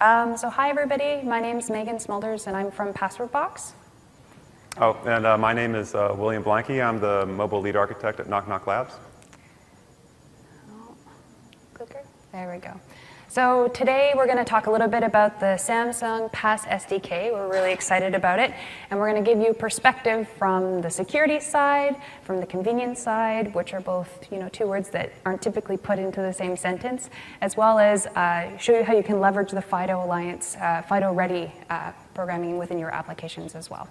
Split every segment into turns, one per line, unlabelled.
So hi everybody, my name is Maeghan Smulders and I'm from Passwordbox.
Oh, and my name is William Blanke. I'm the mobile lead architect at Knock Knock Labs.
Oh, clicker, there we go. So today we're going to talk a little bit about the Samsung Pass SDK. We're really excited about it, and we're going to give you perspective from the security side, from the convenience side, which are both two words that aren't typically put into the same sentence, as well as show you how you can leverage the FIDO Alliance, FIDO-ready programming within your applications as well.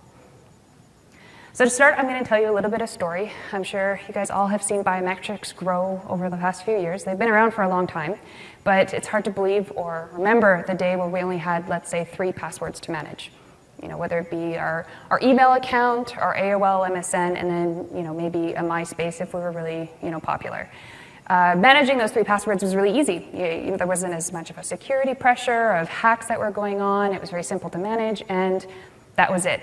So to start, I'm going to tell you a little bit of story. I'm sure you guys all have seen biometrics grow over the past few years. They've been around for a long time, but it's hard to believe or remember the day where we only had, let's say, 3 passwords to manage. Whether it be our email account, our AOL, MSN, and then maybe a MySpace if we were really popular. Managing those 3 passwords was really easy. There wasn't as much of a security pressure of hacks that were going on. It was very simple to manage, and that was it.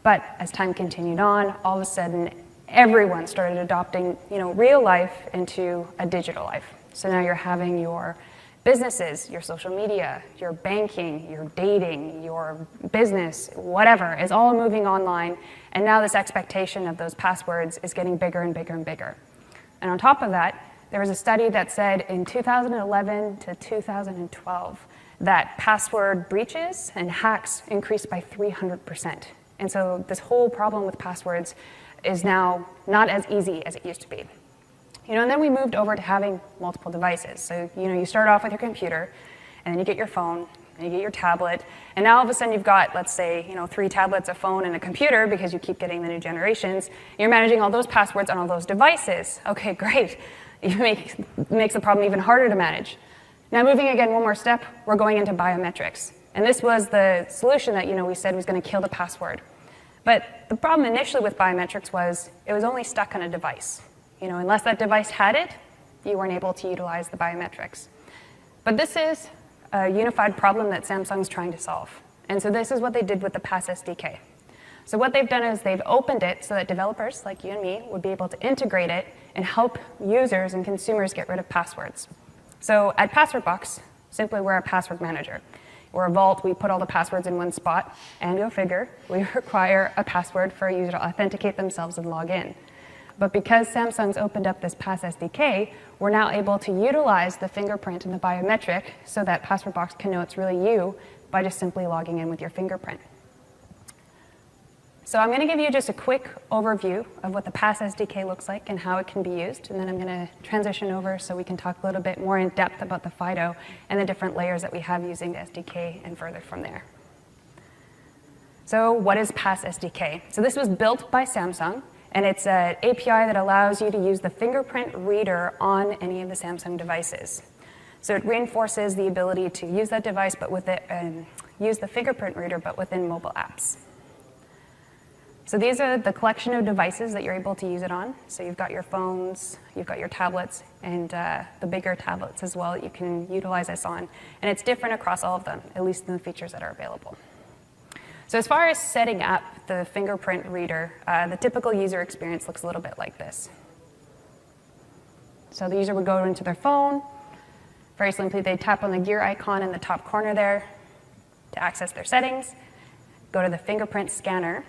But as time continued on, all of a sudden, everyone started adopting, real life into a digital life. So now you're having your businesses, your social media, your banking, your dating, your business, whatever, is all moving online. And now this expectation of those passwords is getting bigger and bigger and bigger. And on top of that, there was a study that said in 2011 to 2012 that password breaches and hacks increased by 300%. And so this whole problem with passwords is now not as easy as it used to be. And then we moved over to having multiple devices. So, you start off with your computer, and then you get your phone, and you get your tablet, and now all of a sudden you've got, let's say, 3 tablets, a phone, and a computer because you keep getting the new generations. You're managing all those passwords on all those devices. Okay, great. It makes the problem even harder to manage. Now moving again one more step, we're going into biometrics. And this was the solution that we said was going to kill the password. But the problem initially with biometrics was it was only stuck on a device. Unless that device had it, you weren't able to utilize the biometrics. But this is a unified problem that Samsung's trying to solve. And so this is what they did with the Pass SDK. So what they've done is they've opened it so that developers like you and me would be able to integrate it and help users and consumers get rid of passwords. So at Passwordbox, simply we're a password manager. We're a vault, we put all the passwords in one spot, and go figure, we require a password for a user to authenticate themselves and log in. But because Samsung's opened up this Pass SDK, we're now able to utilize the fingerprint and the biometric so that Passwordbox can know it's really you by just simply logging in with your fingerprint. So I'm going to give you just a quick overview of what the Pass SDK looks like and how it can be used, and then I'm going to transition over so we can talk a little bit more in depth about the FIDO and the different layers that we have using the SDK and further from there. So what is Pass SDK? So this was built by Samsung, and it's an API that allows you to use the fingerprint reader on any of the Samsung devices. So it reinforces the ability to use that device, but with it, use the fingerprint reader, but within mobile apps. So these are the collection of devices that you're able to use it on. So you've got your phones, you've got your tablets, and the bigger tablets as well that you can utilize this on. And it's different across all of them, at least in the features that are available. So as far as setting up the fingerprint reader, the typical user experience looks a little bit like this. So the user would go into their phone. Very simply, they tap on the gear icon in the top corner there to access their settings, go to the fingerprint scanner,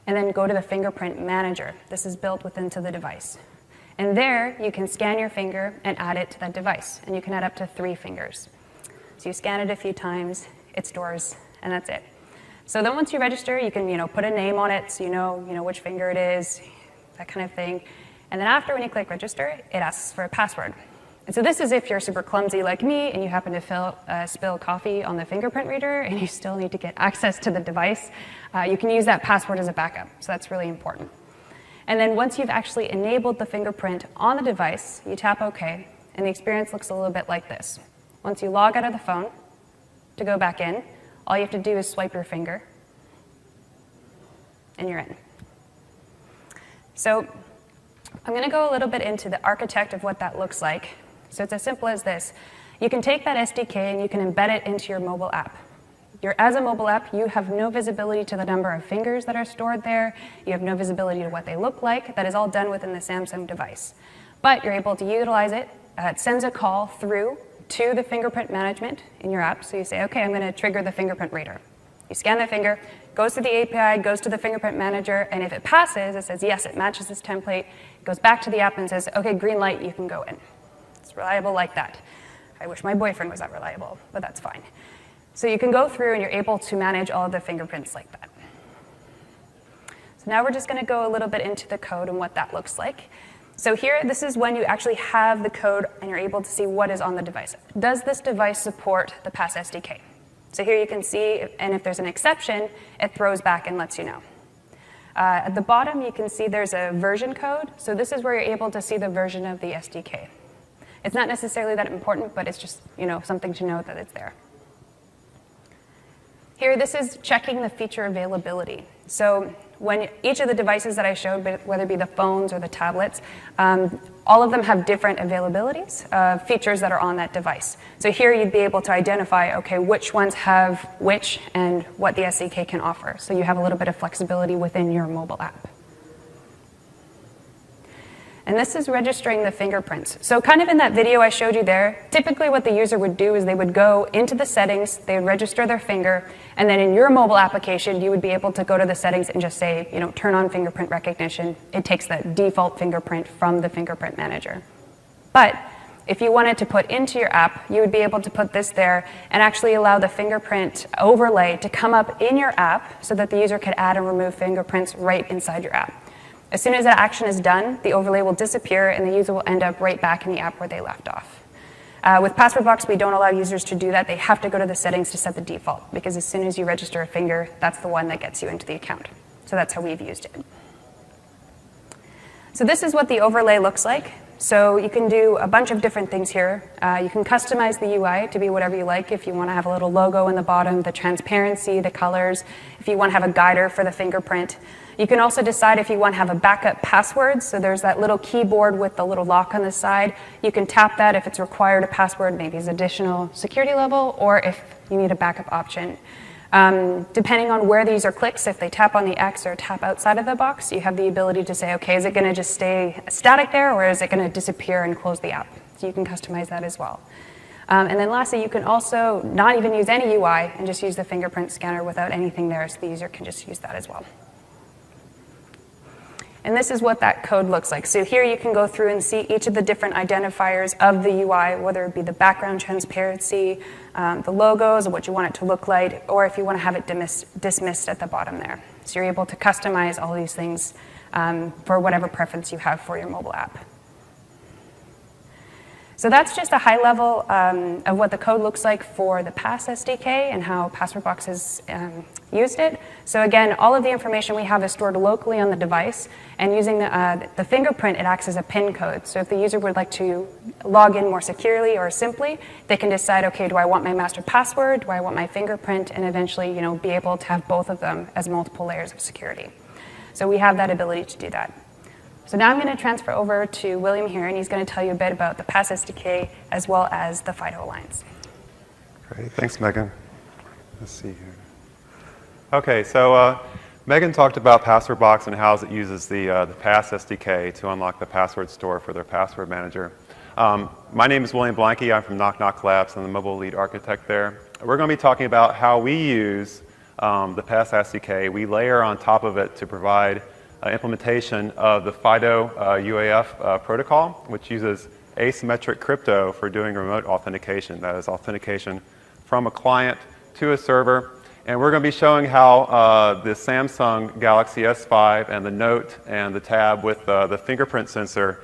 and then go to the fingerprint manager. This is built into the device. And there, you can scan your finger and add it to that device. And you can add up to 3 fingers. So you scan it a few times, it stores, and that's it. So then once you register, you can put a name on it so you know which finger it is, that kind of thing. And then after, when you click register, it asks for a password. And so this is if you're super clumsy like me and you happen to spill coffee on the fingerprint reader and you still need to get access to the device, you can use that password as a backup. So that's really important. And then once you've actually enabled the fingerprint on the device, you tap OK, and the experience looks a little bit like this. Once you log out of the phone to go back in, all you have to do is swipe your finger, and you're in. So I'm going to go a little bit into the architect of what that looks like. So it's as simple as this. You can take that SDK and you can embed it into your mobile app. As a mobile app, you have no visibility to the number of fingers that are stored there. You have no visibility to what they look like. That is all done within the Samsung device. But you're able to utilize it. It sends a call through to the fingerprint management in your app. So you say, okay, I'm going to trigger the fingerprint reader. You scan the finger, goes to the API, goes to the fingerprint manager, and if it passes, it says, yes, it matches this template. It goes back to the app and says, okay, green light, you can go in. It's reliable like that. I wish my boyfriend was that reliable, but that's fine. So you can go through and you're able to manage all of the fingerprints like that. So now we're just going to go a little bit into the code and what that looks like. So here, this is when you actually have the code and you're able to see what is on the device. Does this device support the Pass SDK? So here you can see, and if there's an exception, it throws back and lets you know. At the bottom, you can see there's a version code. So this is where you're able to see the version of the SDK. It's not necessarily that important, but it's just something to know that it's there. Here, this is checking the feature availability. So when each of the devices that I showed, whether it be the phones or the tablets, all of them have different availabilities of features that are on that device. So here you'd be able to identify, okay, which ones have which and what the SDK can offer. So you have a little bit of flexibility within your mobile app. And this is registering the fingerprints. So kind of in that video I showed you there, typically what the user would do is they would go into the settings, they would register their finger, and then in your mobile application, you would be able to go to the settings and just say, turn on fingerprint recognition. It takes that default fingerprint from the fingerprint manager. But if you wanted to put into your app, you would be able to put this there and actually allow the fingerprint overlay to come up in your app so that the user could add and remove fingerprints right inside your app. As soon as that action is done, the overlay will disappear and the user will end up right back in the app where they left off. With Password Box, we don't allow users to do that. They have to go to the settings to set the default, because as soon as you register a finger, that's the one that gets you into the account. So that's how we've used it. So this is what the overlay looks like. So you can do a bunch of different things here. You can customize the UI to be whatever you like. If you want to have a little logo in the bottom, the transparency, the colors, if you want to have a guider for the fingerprint. You can also decide if you want to have a backup password. So there's that little keyboard with the little lock on the side. You can tap that if it's required a password, maybe as additional security level, or if you need a backup option. Depending on where the user clicks, if they tap on the X or tap outside of the box, you have the ability to say, okay, is it going to just stay static there, or is it going to disappear and close the app? So you can customize that as well. And then lastly, you can also not even use any UI and just use the fingerprint scanner without anything there, so the user can just use that as well. And this is what that code looks like. So here you can go through and see each of the different identifiers of the UI, whether it be the background transparency, the logos, or what you want it to look like, or if you want to have it dismissed at the bottom there. So you're able to customize all these things for whatever preference you have for your mobile app. So that's just a high level of what the code looks like for the Pass SDK and how Password Box has used it. So again, all of the information we have is stored locally on the device, and using the fingerprint, it acts as a PIN code. So if the user would like to log in more securely or simply, they can decide, okay, do I want my master password, do I want my fingerprint, and eventually be able to have both of them as multiple layers of security. So we have that ability to do that. So now I'm going to transfer over to William here, and he's going to tell you a bit about the Pass SDK as well as the FIDO Alliance.
Great. Thanks, Megan. Let's see here. Okay, so Megan talked about Password Box and how it uses the Pass SDK to unlock the password store for their password manager. My name is William Blanke. I'm from Knock Knock Labs. I'm the mobile lead architect there. We're going to be talking about how we use the Pass SDK. We layer on top of it to provide implementation of the FIDO UAF protocol, which uses asymmetric crypto for doing remote authentication. That is authentication from a client to a server. And we're going to be showing how the Samsung Galaxy S5 and the Note and the Tab with the fingerprint sensor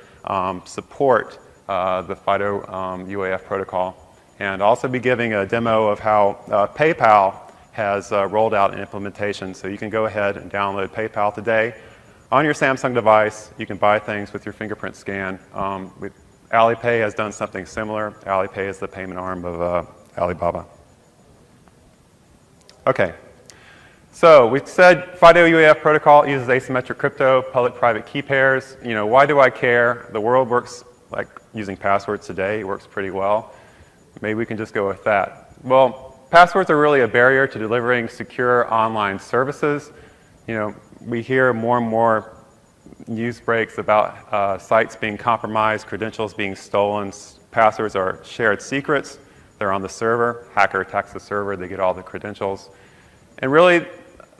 support the FIDO UAF protocol. And also be giving a demo of how PayPal has rolled out an implementation. So you can go ahead and download PayPal today. On your Samsung device, you can buy things with your fingerprint scan. Alipay has done something similar. Alipay is the payment arm of Alibaba. Okay, so we said FIDO UAF protocol uses asymmetric crypto, public-private key pairs. Why do I care? The world works like using passwords today. It works pretty well. Maybe we can just go with that. Well, passwords are really a barrier to delivering secure online services. We hear more and more news breaks about sites being compromised, credentials being stolen, passwords are shared secrets. They're on the server. Hacker attacks the server. They get all the credentials. And really,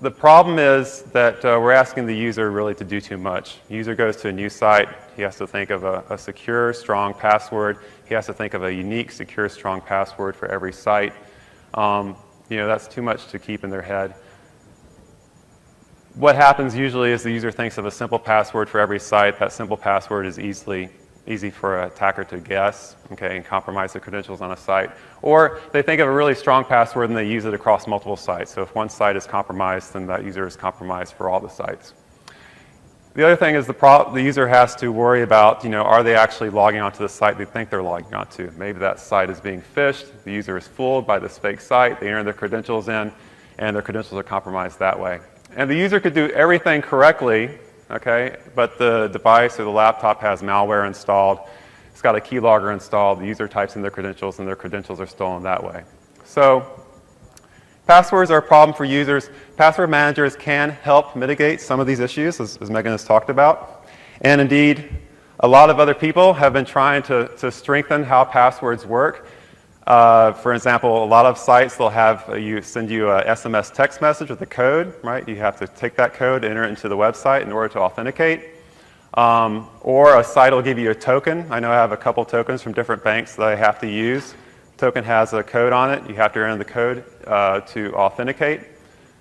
the problem is that we're asking the user really to do too much. The user goes to a new site. He has to think of a secure, strong password. He has to think of a unique, secure, strong password for every site. That's too much to keep in their head. What happens usually is the user thinks of a simple password for every site. That simple password is easy for an attacker to guess, okay, and compromise the credentials on a site. Or they think of a really strong password and they use it across multiple sites. So if one site is compromised, then that user is compromised for all the sites. The other thing is the user has to worry about, are they actually logging onto the site they think they're logging onto? Maybe that site is being phished. The user is fooled by this fake site. They enter their credentials in, and their credentials are compromised that way. And the user could do everything correctly, okay, but the device or the laptop has malware installed. It's got a keylogger installed. The user types in their credentials, and their credentials are stolen that way. So passwords are a problem for users. Password managers can help mitigate some of these issues, as Maeghan has talked about. And indeed, a lot of other people have been trying to strengthen how passwords work. For example, a lot of sites, they'll have send you a SMS text message with a code, right? You have to take that code, enter it into the website in order to authenticate. Or a site will give you a token. I know I have a couple tokens from different banks that I have to use. Token has a code on it. You have to enter the code to authenticate.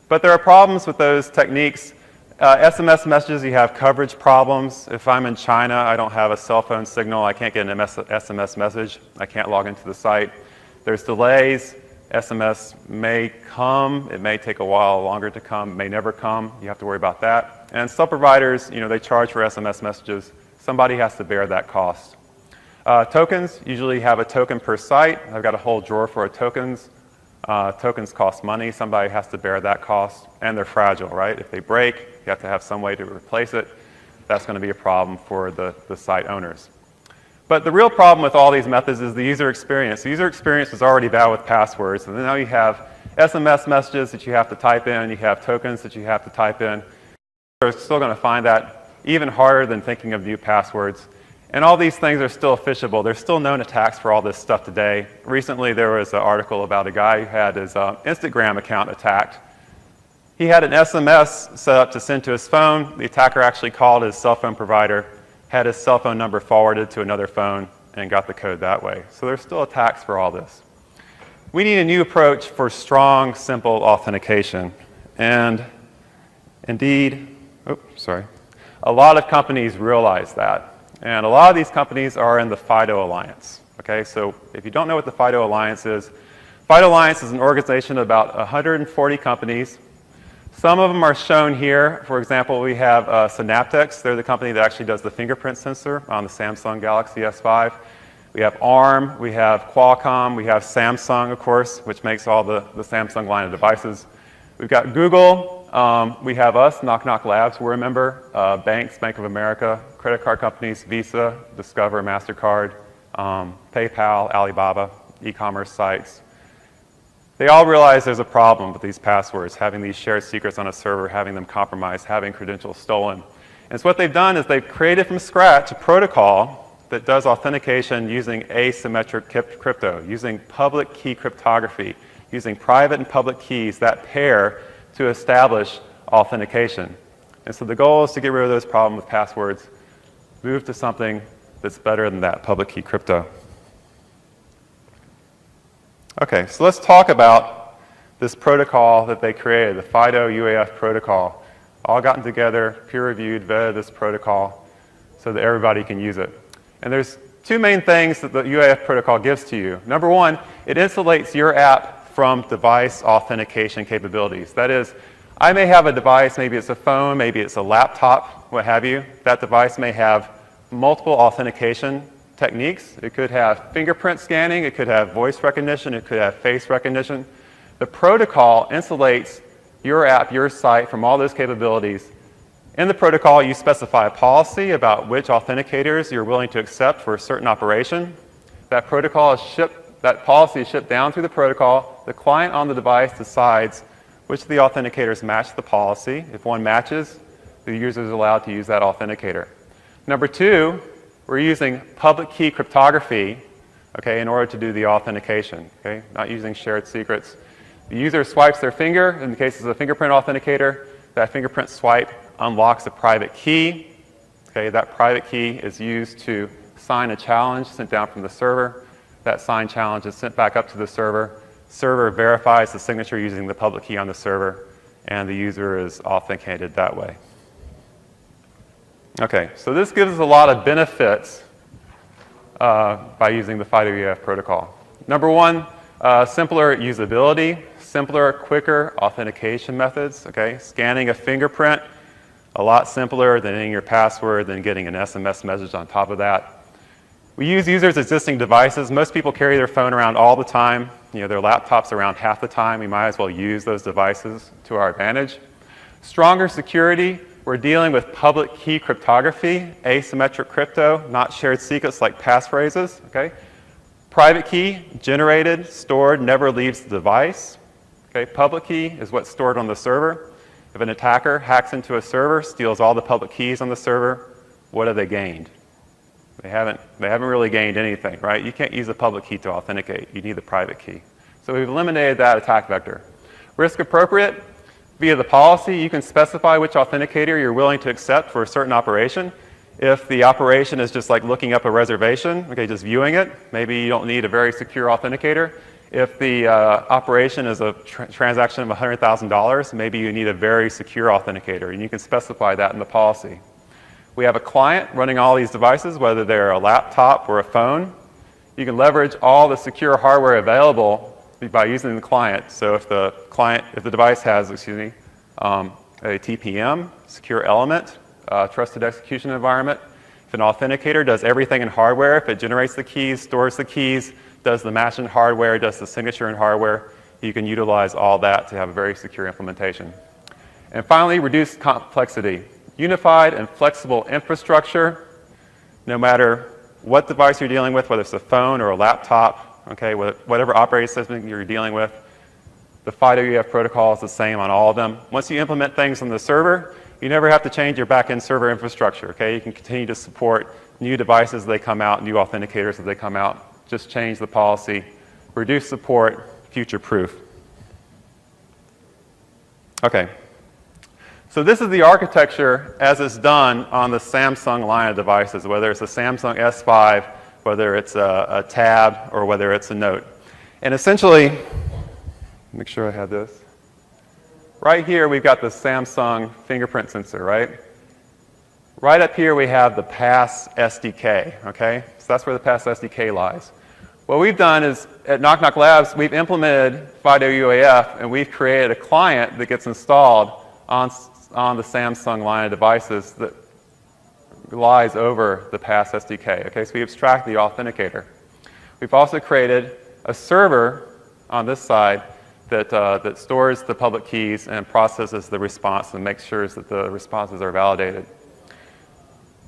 But there are problems with those techniques. SMS messages, you have coverage problems. If I'm in China, I don't have a cell phone signal. I can't get an SMS message. I can't log into the site. There's delays. SMS may come. It may take a while longer to come. It may never come. You have to worry about that. And some providers, they charge for SMS messages. Somebody has to bear that cost. Tokens usually have a token per site. I've got a whole drawer for tokens. Tokens cost money. Somebody has to bear that cost. And they're fragile, right? If they break, you have to have some way to replace it. That's going to be a problem for the site owners. But the real problem with all these methods is the user experience. The user experience is already bad with passwords. And then now you have SMS messages that you have to type in. You have tokens that you have to type in. They're still going to find that even harder than thinking of new passwords. And all these things are still phishable. There's still known attacks for all this stuff today. Recently, there was an article about a guy who had his Instagram account attacked. He had an SMS set up to send to his phone. The attacker actually called his cell phone provider, had his cell phone number forwarded to another phone, and got the code that way. So there's still attacks for all this. We need a new approach for strong, simple authentication. And indeed, a lot of companies realize that. And a lot of these companies are in the FIDO Alliance. Okay, so if you don't know what the FIDO Alliance is an organization of about 140 companies. Some of them are shown here. For example, we have Synaptics. They're the company that actually does the fingerprint sensor on the Samsung Galaxy S5. We have ARM, we have Qualcomm, we have Samsung, of course, which makes all the Samsung line of devices. We've got Google. We have us, Knock Knock Labs. We're a member. Banks, Bank of America, credit card companies, Visa, Discover, MasterCard, PayPal, Alibaba, e-commerce sites. They all realize there's a problem with these passwords, having these shared secrets on a server, having them compromised, having credentials stolen. And so what they've done is they've created from scratch a protocol that does authentication using asymmetric crypto, using public key cryptography, using private and public keys that pair to establish authentication. And so the goal is to get rid of those problems with passwords, move to something that's better than that, public key crypto. Okay, so let's talk about this protocol that they created, the FIDO UAF protocol. All gotten together, peer-reviewed, vetted this protocol so that everybody can use it. And there's two main things that the UAF protocol gives to you. Number one, it insulates your app from device authentication capabilities. That is, I may have a device, maybe it's a phone, maybe it's a laptop, what have you. That device may have multiple authentication techniques. It could have fingerprint scanning, it could have voice recognition, it could have face recognition. The protocol insulates your app, your site from all those capabilities. In the protocol, you specify a policy about which authenticators you're willing to accept for a certain operation. That policy is shipped down through the protocol. The client on the device decides which of the authenticators match the policy. If one matches, the user is allowed to use that authenticator. Number two, we're using public key cryptography okay, in order to do the authentication, okay, not using shared secrets. The user swipes their finger. In the case of a fingerprint authenticator, that fingerprint swipe unlocks a private key. Okay, that private key is used to sign a challenge sent down from the server. That signed challenge is sent back up to the server. Server verifies the signature using the public key on the server, and the user is authenticated that way. Okay, so this gives us a lot of benefits by using the FIDO-UAF protocol. Number one, simpler usability, simpler, quicker authentication methods. Okay, scanning a fingerprint, a lot simpler than entering your password, than getting an SMS message on top of that. We use users' existing devices. Most people carry their phone around all the time. You know, their laptops around half the time. We might as well use those devices to our advantage. Stronger security. We're dealing with public key cryptography, asymmetric crypto, not shared secrets like passphrases. Okay? Private key, generated, stored, never leaves the device. Okay? Public key is what's stored on the server. If an attacker hacks into a server, steals all the public keys on the server, what have they gained? They haven't really gained anything, right? You can't use a public key to authenticate. You need the private key. So we've eliminated that attack vector. Risk appropriate. Via the policy, you can specify which authenticator you're willing to accept for a certain operation. If the operation is just like looking up a reservation, okay, just viewing it, maybe you don't need a very secure authenticator. If the operation is a transaction of $100,000, maybe you need a very secure authenticator, and you can specify that in the policy. We have a client running all these devices, whether they're a laptop or a phone. You can leverage all the secure hardware available by using the client. So if the device has, a TPM, secure element, trusted execution environment, if an authenticator does everything in hardware, if it generates the keys, stores the keys, does the match in hardware, does the signature in hardware, you can utilize all that to have a very secure implementation. And finally, reduce complexity. Unified and flexible infrastructure, no matter what device you're dealing with, whether it's a phone or a laptop, okay, whatever operating system you're dealing with, the FIDO-UAF protocol is the same on all of them. Once you implement things on the server, you never have to change your back-end server infrastructure, okay? You can continue to support new devices as they come out, new authenticators as they come out. Just change the policy, reduce support, future-proof. Okay. So this is the architecture as it's done on the Samsung line of devices, whether it's a Samsung S5, whether it's a Tab, or whether it's a Note. And essentially, make sure I have this. Right here, we've got the Samsung fingerprint sensor, right? Right up here, we have the Pass SDK, okay? So that's where the Pass SDK lies. What we've done is, at Knock Knock Labs, we've implemented FIDO-UAF, and we've created a client that gets installed on the Samsung line of devices that lies over the Pass SDK. Okay, so we abstract the authenticator. We've also created a server on this side that stores the public keys and processes the response and makes sure that the responses are validated.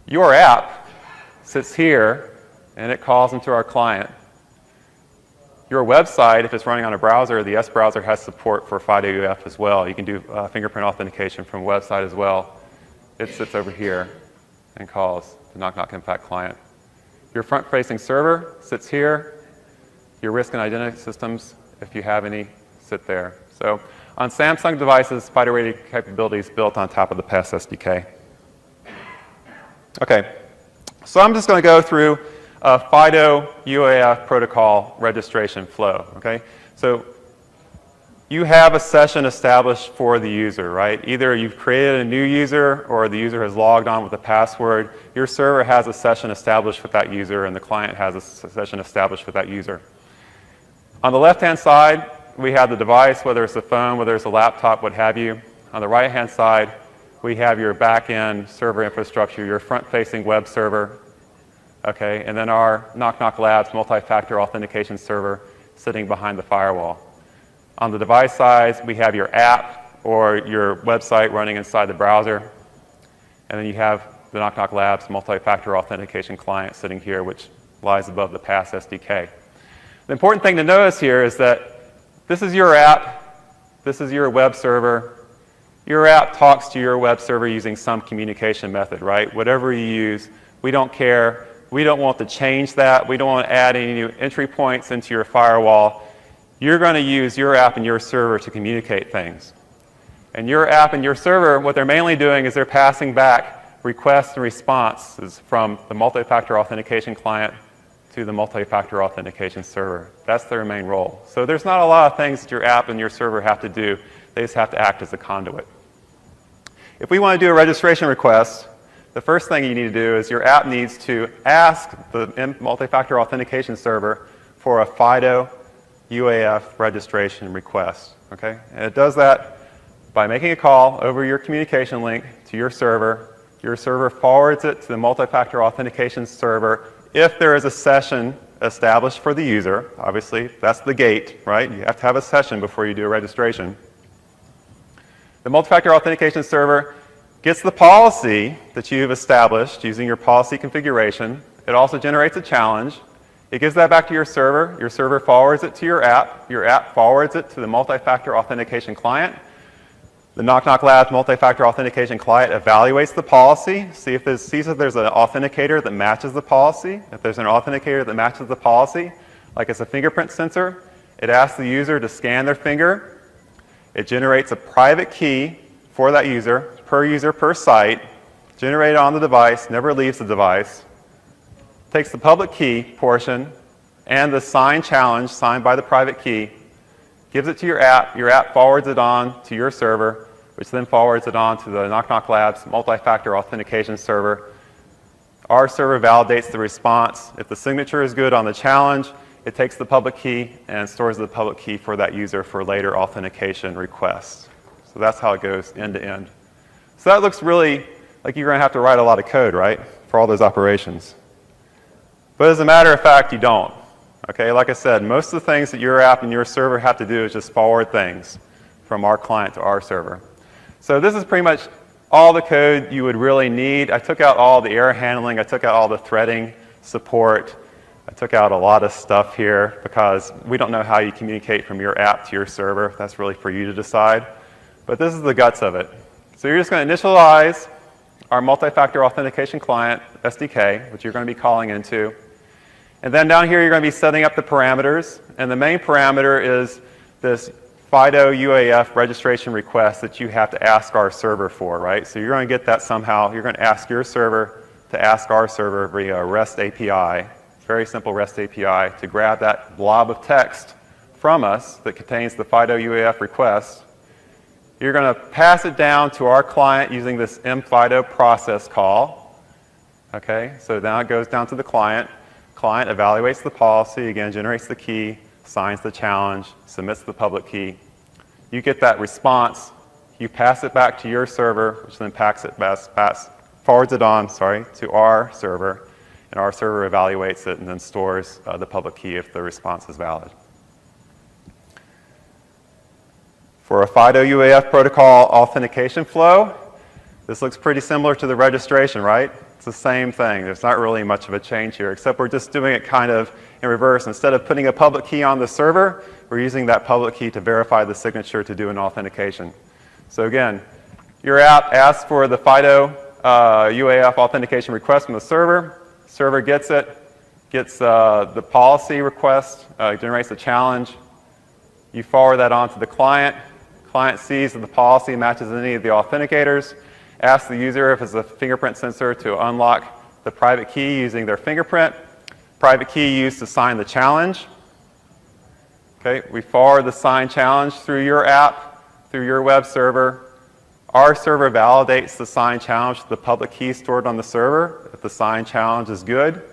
Your app sits here, and it calls into our client. Your website, if it's running on a browser, the S browser has support for FIDO-UAF as well. You can do fingerprint authentication from a website as well. It sits over here and calls the Knock Knock Impact client. Your front-facing server sits here. Your risk and identity systems, if you have any, sit there. So on Samsung devices, FIDO-ready capabilities built on top of the Pass SDK. Okay, so I'm just going to go through FIDO-UAF protocol registration flow, okay? So you have a session established for the user, right? Either you've created a new user or the user has logged on with a password. Your server has a session established with that user, and the client has a session established with that user. On the left-hand side, we have the device, whether it's a phone, whether it's a laptop, what have you. On the right-hand side, we have your back-end server infrastructure, your front-facing web server, okay, and then our Knock Knock Labs multi-factor authentication server sitting behind the firewall. On the device side, we have your app or your website running inside the browser, and then you have the Knock Knock Labs multi-factor authentication client sitting here, which lies above the Pass SDK. The important thing to notice here is that this is your app, this is your web server. Your app talks to your web server using some communication method, right? Whatever you use, we don't care We don't want to change that. We don't want to add any new entry points into your firewall. You're going to use your app and your server to communicate things. And your app and your server, what they're mainly doing is they're passing back requests and responses from the multi-factor authentication client to the multi-factor authentication server. That's their main role. So there's not a lot of things that your app and your server have to do. They just have to act as a conduit. If we want to do a registration request, the first thing you need to do is your app needs to ask the multi-factor authentication server for a FIDO UAF registration request. Okay? And it does that by making a call over your communication link to your server. Your server forwards it to the multi-factor authentication server. If there is a session established for the user, obviously that's the gate, right? You have to have a session before you do a registration. The multi-factor authentication server gets the policy that you've established using your policy configuration. It also generates a challenge. It gives that back to your server. Your server forwards it to your app. Your app forwards it to the multi-factor authentication client. The Knock Knock Labs multi-factor authentication client evaluates the policy, sees if there's an authenticator that matches the policy. If there's an authenticator that matches the policy, like it's a fingerprint sensor, it asks the user to scan their finger. It generates a private key for that user per site, generated on the device, never leaves the device, takes the public key portion and the signed challenge signed by the private key, gives it to your app forwards it on to your server, which then forwards it on to the Knock Knock Labs multi-factor authentication server. Our server validates the response. If the signature is good on the challenge, it takes the public key and stores the public key for that user for later authentication requests. So that's how it goes end to end. So that looks really like you're going to have to write a lot of code, right, for all those operations. But as a matter of fact, you don't. Okay, like I said, most of the things that your app and your server have to do is just forward things from our client to our server. So this is pretty much all the code you would really need. I took out all the error handling. I took out all the threading support. I took out a lot of stuff here because we don't know how you communicate from your app to your server. That's really for you to decide. But this is the guts of it. So you're just going to initialize our multi-factor authentication client, SDK, which you're going to be calling into. And then down here, you're going to be setting up the parameters. And the main parameter is this FIDO UAF registration request that you have to ask our server for, right? So you're going to get that somehow. You're going to ask your server to ask our server via REST API, very simple REST API, to grab that blob of text from us that contains the FIDO UAF request. You're going to pass it down to our client using this mFIDO process call. Okay, so now it goes down to the client. Client evaluates the policy, again, generates the key, signs the challenge, submits the public key. You get that response. You pass it back to your server, which then forwards it on, to our server. And our server evaluates it and then stores the public key if the response is valid. For a FIDO UAF protocol authentication flow, this looks pretty similar to the registration, right? It's the same thing. There's not really much of a change here, except we're just doing it kind of in reverse. Instead of putting a public key on the server, we're using that public key to verify the signature to do an authentication. So again, your app asks for the FIDO UAF authentication request from the server. Server gets it, gets the policy request, generates a challenge. You forward that on to the client. Client sees that the policy matches any of the authenticators, asks the user if it's a fingerprint sensor to unlock the private key using their fingerprint. Private key used to sign the challenge. Okay, we forward the signed challenge through your app, through your web server. Our server validates the signed challenge with the public key stored on the server. If the signed challenge is good,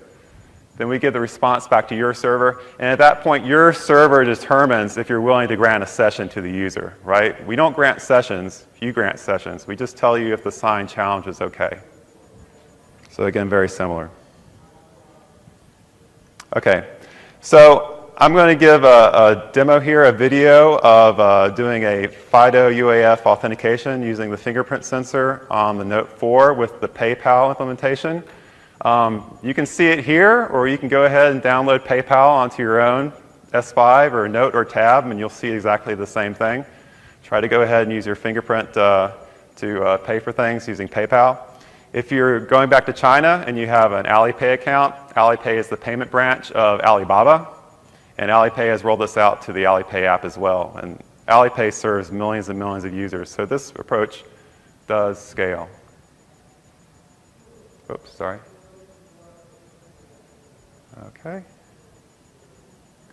then we give the response back to your server. And at that point, your server determines if you're willing to grant a session to the user, right? We don't grant sessions. You grant sessions. We just tell you if the signed challenge is OK. So again, very similar. OK, so I'm going to give a demo here, a video of doing a FIDO UAF authentication using the fingerprint sensor on the Note 4 with the PayPal implementation. You can see it here, or you can go ahead and download PayPal onto your own S5 or Note or Tab, and you'll see exactly the same thing. Try to go ahead and use your fingerprint to pay for things using PayPal. If you're going back to China and you have an Alipay account, Alipay is the payment branch of Alibaba, and Alipay has rolled this out to the Alipay app as well. And Alipay serves millions and millions of users, so this approach does scale. Oops, sorry. Okay.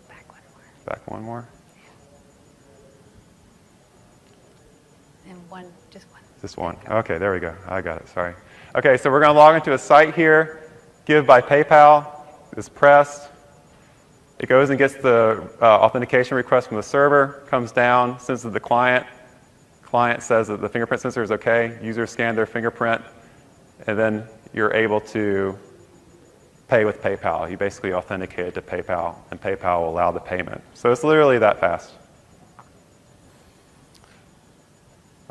Back one more.
Back one more.
And one, just one.
Just one. Okay, there we go. I got it, sorry. Okay, so we're going to log into a site here, give by PayPal, is pressed. It goes and gets the authentication request from the server, comes down, sends it to the client. Client says that the fingerprint sensor is okay. Users scan their fingerprint, and then you're able to pay with PayPal. You basically authenticate it to PayPal, and PayPal will allow the payment. So it's literally that fast.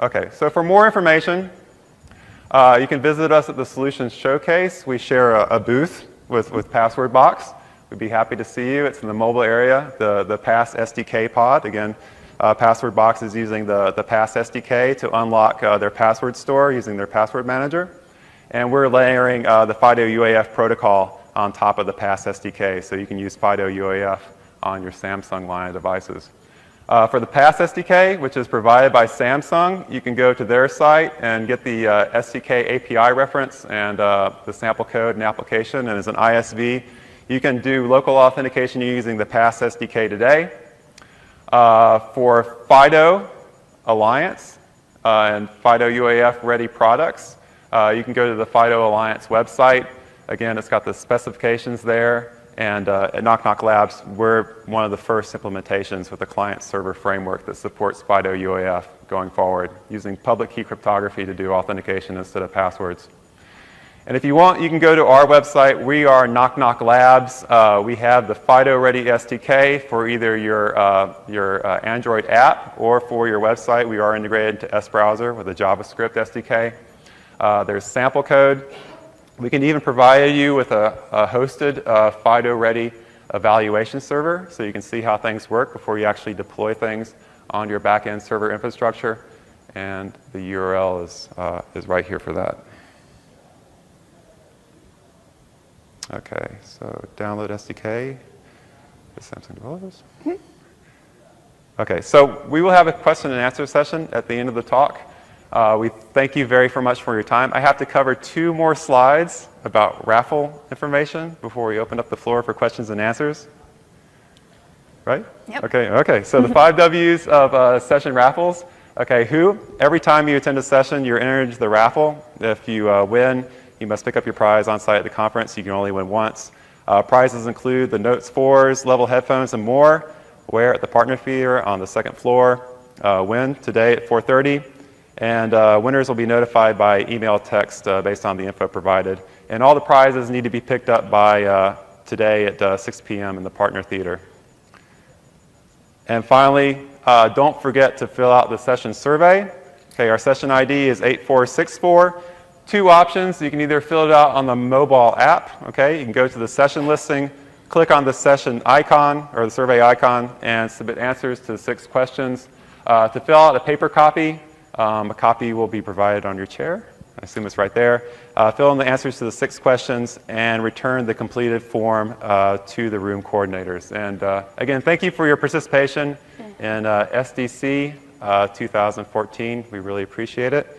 Okay, so for more information, you can visit us at the Solutions Showcase. We share a booth with Password Box. We'd be happy to see you. It's in the mobile area, the Pass SDK pod. Again, Password Box is using the Pass SDK to unlock their password store using their password manager. And we're layering the FIDO UAF protocol on top of the Pass SDK, so you can use FIDO UAF on your Samsung line of devices. For the Pass SDK, which is provided by Samsung, you can go to their site and get the SDK API reference and the sample code and application. And as an ISV, you can do local authentication using the Pass SDK today. For FIDO Alliance and FIDO UAF ready products, you can go to the FIDO Alliance website. Again, it's got the specifications there. And at Knock Knock Labs, we're one of the first implementations with a client-server framework that supports FIDO UAF going forward, using public key cryptography to do authentication instead of passwords. And if you want, you can go to our website. We are Knock Knock Labs. We have the FIDO Ready SDK for either your Android app or for your website. We are integrated to S Browser with a JavaScript SDK. There's sample code. We can even provide you with a hosted FIDO Ready evaluation server so you can see how things work before you actually deploy things on your back-end server infrastructure. And the URL is right here for that. Okay, so download SDK, the Samsung developers. Okay, so we will have a question and answer session at the end of the talk. We thank you very much for your time. I have to cover 2 more slides about raffle information before we open up the floor for questions and answers. Right?
Yep.
Okay. So the 5 W's of session raffles. Okay, every time you attend a session, you're entered into the raffle. If you win, you must pick up your prize on site at the conference. You can only win once. Prizes include the Notes 4s, level headphones, and more. Wear at the partner theater on the 2nd floor. Win today at 4:30. And winners will be notified by email text based on the info provided. And all the prizes need to be picked up by today at 6 p.m. in the partner theater. And finally, don't forget to fill out the session survey. Okay, our session ID is 8464. 2 options. You can either fill it out on the mobile app. Okay, you can go to the session listing, click on the session icon or the survey icon, and submit answers to 6 questions. To fill out a paper copy, a copy will be provided on your chair. I assume it's right there. Fill in the answers to the 6 questions and return the completed form to the room coordinators. And again, thank you for your participation in SDC 2014. We really appreciate it.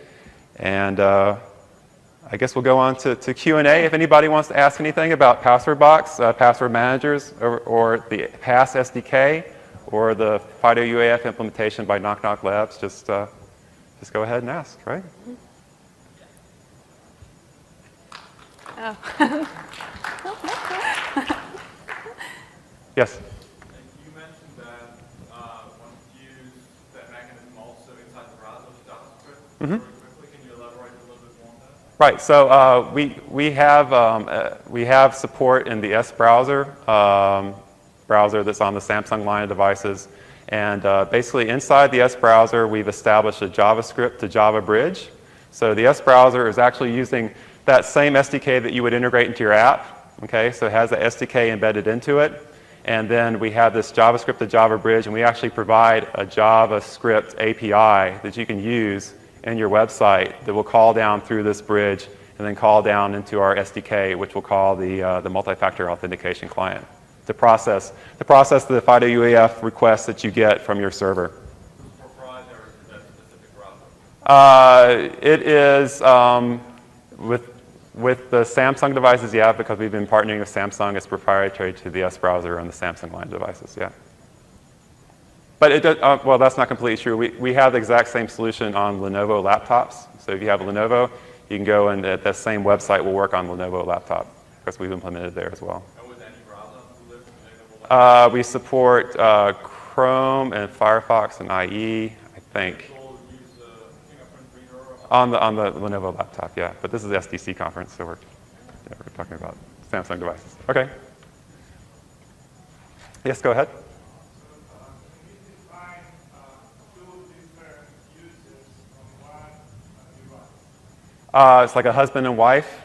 And I guess we'll go on to Q&A. If anybody wants to ask anything about Password Box, password managers, or the Pass SDK, or the FIDO UAF implementation by Knock Knock Labs, just go ahead and ask, right?
Oh.
Yes?
You mentioned that one use that mechanism also inside the browser with JavaScript. Very quickly, can you elaborate a little bit more on that?
Right. So we have support in the S browser that's on the Samsung line of devices. And basically inside the S browser, we've established a JavaScript to Java bridge. So the S browser is actually using that same SDK that you would integrate into your app. Okay, so it has the SDK embedded into it. And then we have this JavaScript to Java bridge, and we actually provide a JavaScript API that you can use in your website that will call down through this bridge and and then call down into our SDK, which will call the multi-factor authentication client to process the FIDO UAF requests that you get from your server.
Proprietary to that specific browser.
It is with the Samsung devices, yeah, because we've been partnering with Samsung. It's proprietary to the S browser on the Samsung line devices, yeah. But it does, well, that's not completely true. We have the exact same solution on Lenovo laptops. So if you have a Lenovo, you can go and that same website will work on Lenovo laptop because we've implemented there as well.
And with any browser who lives in Lenovo?
We support Chrome and Firefox and IE, I think.
People use fingerprint reader
On the Lenovo laptop, yeah. But this is the SDC conference, so we're talking about Samsung devices. Okay. Yes, go ahead. It's like a husband and wife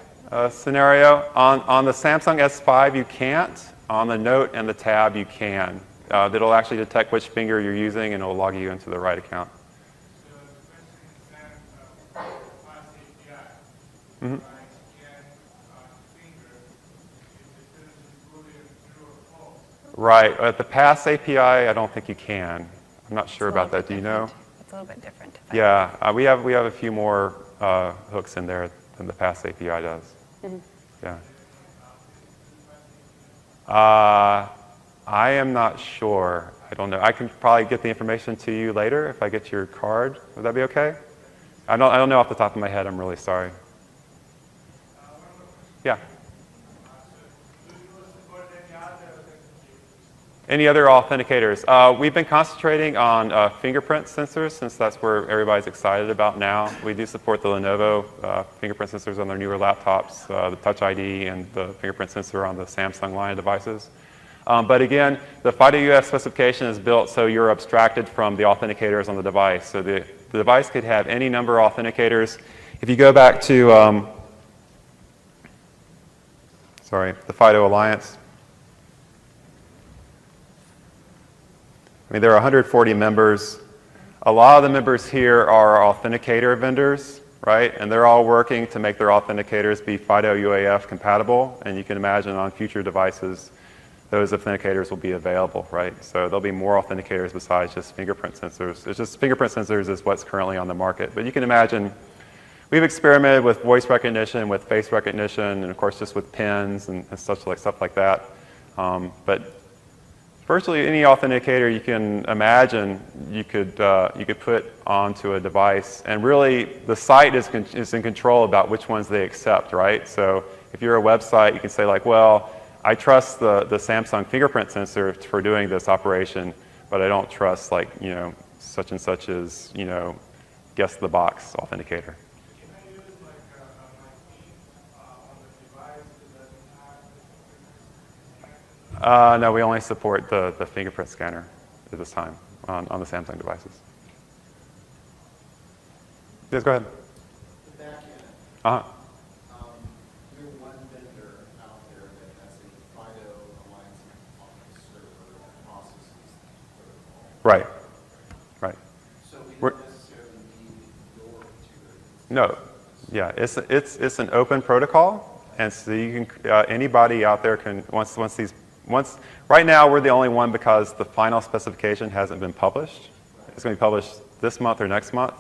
scenario. On the Samsung S5, you can't. On the Note and the Tab, you can. It'll actually detect which finger you're using, and it'll log you into the right account. Mm-hmm. Right. At the Pass API, I don't think you can. I'm not sure about that. Do you know?
It's a little bit different.
Yeah, we have a few more hooks in there than the Pass API does.
Mm-hmm.
Yeah. I am not sure. I don't know. I can probably get the information to you later if I get your card. Would that be okay? I don't know off the top of my head. I'm really sorry. Yeah. Any other authenticators? We've been concentrating on fingerprint sensors since that's where everybody's excited about now. We do support the Lenovo fingerprint sensors on their newer laptops, the Touch ID and the fingerprint sensor on the Samsung line of devices. But again, the FIDO UAF specification is built so you're abstracted from the authenticators on the device. So the device could have any number of authenticators. If you go back to, the FIDO Alliance, I mean, there are 140 members. A lot of the members here are authenticator vendors, right? And they're all working to make their authenticators be FIDO UAF compatible. And you can imagine on future devices, those authenticators will be available, right? So there'll be more authenticators besides just fingerprint sensors. It's just fingerprint sensors is what's currently on the market. But you can imagine, we've experimented with voice recognition, with face recognition, and of course just with pins and stuff like that. But virtually any authenticator you can imagine you could put onto a device, and really the site is in control about which ones they accept, right? So if you're a website, you can say like, well, I trust the Samsung fingerprint sensor for doing this operation, but I don't trust like such and such as guess the box authenticator.
Can I use like a on the device that doesn't have
No, we only support the fingerprint scanner at this time on the Samsung devices. Yes, go ahead.
The back end.
Uh-huh.
You're one vendor out there that has a FIDO Alliance server that processes the protocol.
Right. Right.
So we
We're-
don't necessarily need your particular.
No. Yeah, it's an open protocol, and so you can anybody out there can right now we're the only one because the final specification hasn't been published. It's going to be published this month or next month.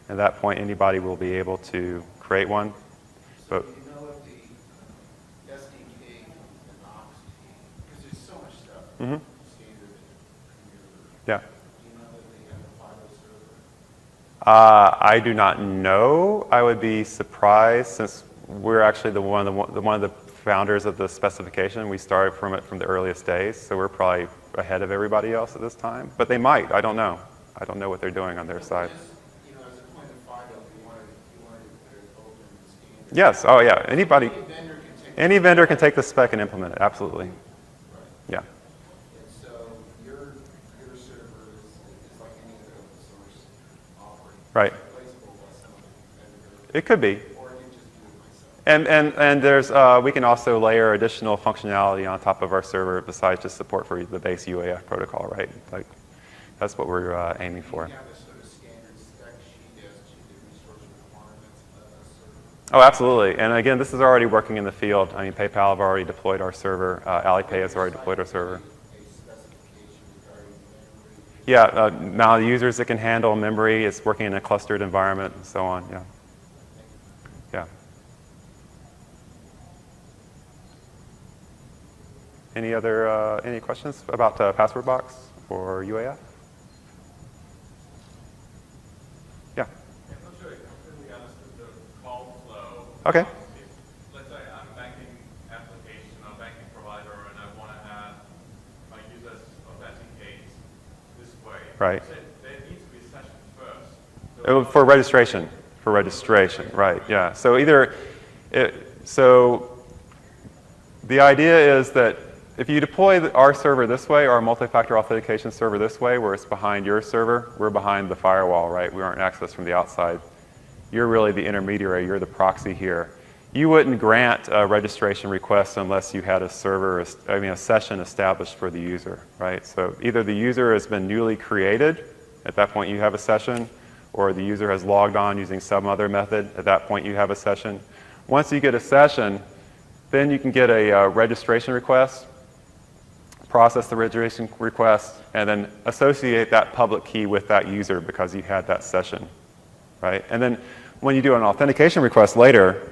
At that point, anybody will be able to create one.
So
But
do you know if the SDK and Ox because there's so much stuff,
Mhm.
standard computer.
yeah.
Do you know if they have a FIDO server?
I do not know. I would be surprised since we're actually one of the founders of the specification. We started from it from the earliest days, so we're probably ahead of everybody else at this time. But they might. I don't know. I don't know what they're doing on their side.
Just, as a point of FIDO, if you wanted to put it open and standard.
Yes. Oh, yeah. Anybody.
Any vendor can take
Any vendor can take the spec and implement it. Absolutely.
Right.
Yeah.
And so your server is like any other open source offering.
Right.
It's replaceable by some other vendor,
It could be.
or I can just do it myself.
And there's we can also layer additional functionality on top of our server besides just support for the base UAF protocol, right? Like that's what we're aiming for.
You have a sort of standard spec sheet as to the resource requirements of a server.
Oh, absolutely. And again, this is already working in the field. I mean, PayPal have already deployed our server. Alipay has already deployed our server. Yeah, now the users that can handle memory, it's working in a clustered environment and so on, yeah. Yeah. Any questions about Password Box or UAF? Yeah.
I'm not sure I completely understood the call flow.
Okay.
Let's say I'm a banking application, I'm a banking provider, and I want to have my users authenticate this way.
Right.
So there needs to be a session first.
For registration. For registration, right, yeah. So so the idea is that if you deploy our server this way, our multi-factor authentication server this way, where it's behind your server, we're behind the firewall, right? We aren't accessed from the outside. You're really the intermediary. You're the proxy here. You wouldn't grant a registration request unless you had a session established for the user, right? So either the user has been newly created, at that point you have a session, or the user has logged on using some other method, at that point you have a session. Once you get a session, then you can get a registration request, process the registration request, and then associate that public key with that user because you had that session, right? And then when you do an authentication request later,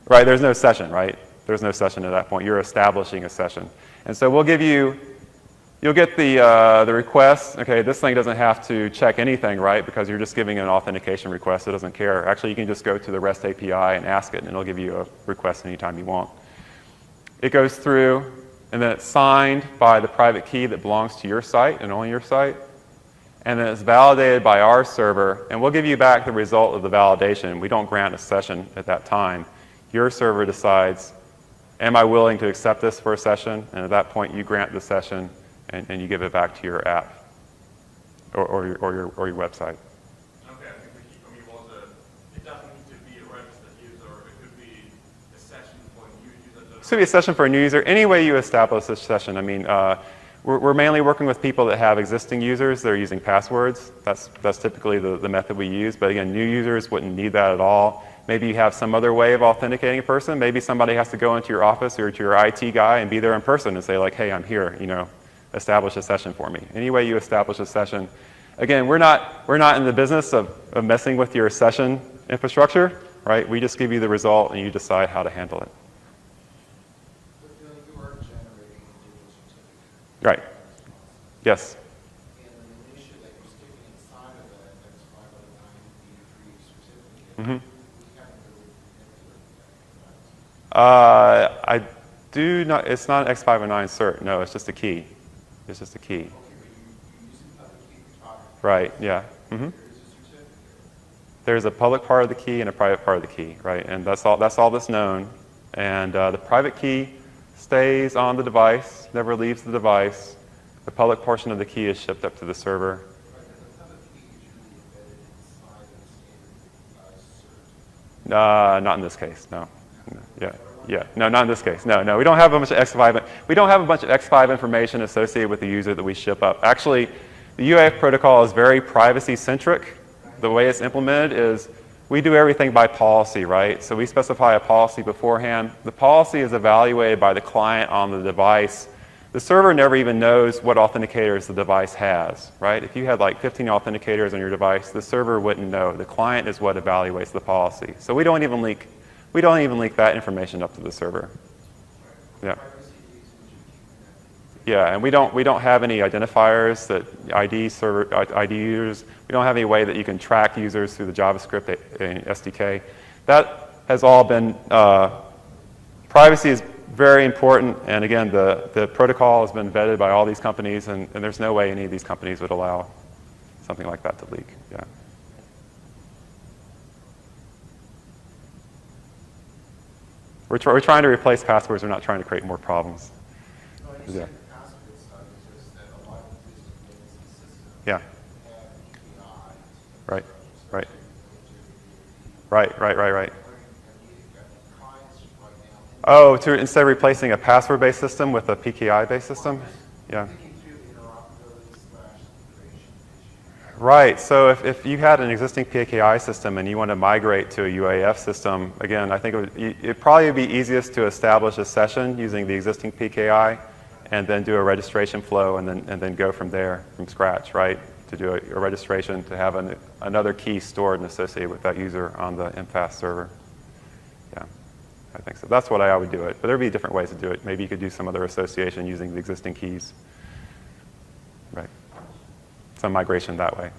right, there's no session, right? There's no session at that point. You're establishing a session. And so we'll give you, you'll get the request. Okay, this thing doesn't have to check anything, right? Because you're just giving an authentication request. It doesn't care. Actually, you can just go to the REST API and ask it, and it'll give you a request anytime you want. It goes through, and then it's signed by the private key that belongs to your site and only your site. And then it's validated by our server, and we'll give you back the result of the validation. We don't grant a session at that time. Your server decides, am I willing to accept this for a session? And at that point, you grant the session, and you give it back to your app or your website.
Okay, I think the key for me was it doesn't need to be a registered user. It could be a session for a new user.
This could be a session for a new user. Any way you establish this session. I mean, we're mainly working with people that have existing users that are using passwords. That's typically the method we use. But again, new users wouldn't need that at all. Maybe you have some other way of authenticating a person. Maybe somebody has to go into your office or to your IT guy and be there in person and say, like, hey, I'm here, establish a session for me. Any way you establish a session. Again, we're not in the business of messing with your session infrastructure, right? We just give you the result and you decide how to handle it.
But you are generating a digital certificate.
Right. Yes.
And the minutia that you're sticking inside of that's 509B3 certificate,
Mm-hmm.
we haven't really implemented that.
I do not, it's not an X509 cert. No, it's just a key. It's just a key.
Okay, but you use the public key cryptography.
Right, yeah. Mm-hmm.
There's a certificate.
There's a public part of the key and a private part of the key, right? And that's all that's known. And the private key stays on the device, never leaves the device. The public portion of the key is shipped up to the server.
Right, but the public key is usually embedded inside of the standard cert.
Not in this case, no. Yeah. No, not in this case. No. We don't have a bunch of X5. We don't have a bunch of X5 information associated with the user that we ship up. Actually, the UAF protocol is very privacy-centric. The way it's implemented is we do everything by policy, right? So we specify a policy beforehand. The policy is evaluated by the client on the device. The server never even knows what authenticators the device has, right? If you had like 15 authenticators on your device, the server wouldn't know. The client is what evaluates the policy. So we don't even leak that information up to the server. Yeah. Yeah, and we don't have any identifiers that ID users. We don't have any way that you can track users through the JavaScript SDK. That has all been, privacy is very important, and again, the protocol has been vetted by all these companies, and there's no way any of these companies would allow something like that to leak. Yeah. We're trying to replace passwords. We're not trying to create more problems.
No, I understand the password stuff. It's just that a lot of existing legacy systems
Yeah.
have APIs.
Right. Right.
Right.
Right. Oh, instead of replacing a password-based system with a PKI-based system? Yeah. Right. So if you had an existing PKI system and you want to migrate to a UAF system, again, I think it'd probably be easiest to establish a session using the existing PKI and then do a registration flow and then go from there from scratch, right? To do a registration to have another key stored and associated with that user on the MFAS server. Yeah, I think so. That's what I would do it. But there'd be different ways to do it. Maybe you could do some other association using the existing keys. Right. Some migration that way.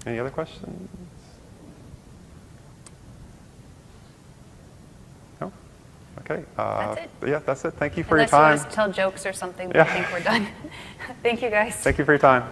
Any other questions? No? Okay.
That's it.
Yeah, that's it. Thank you for your
Unless you
time.
want us to tell jokes or something, but
Yeah.
I think we're done. Thank you, guys.
Thank you for your time.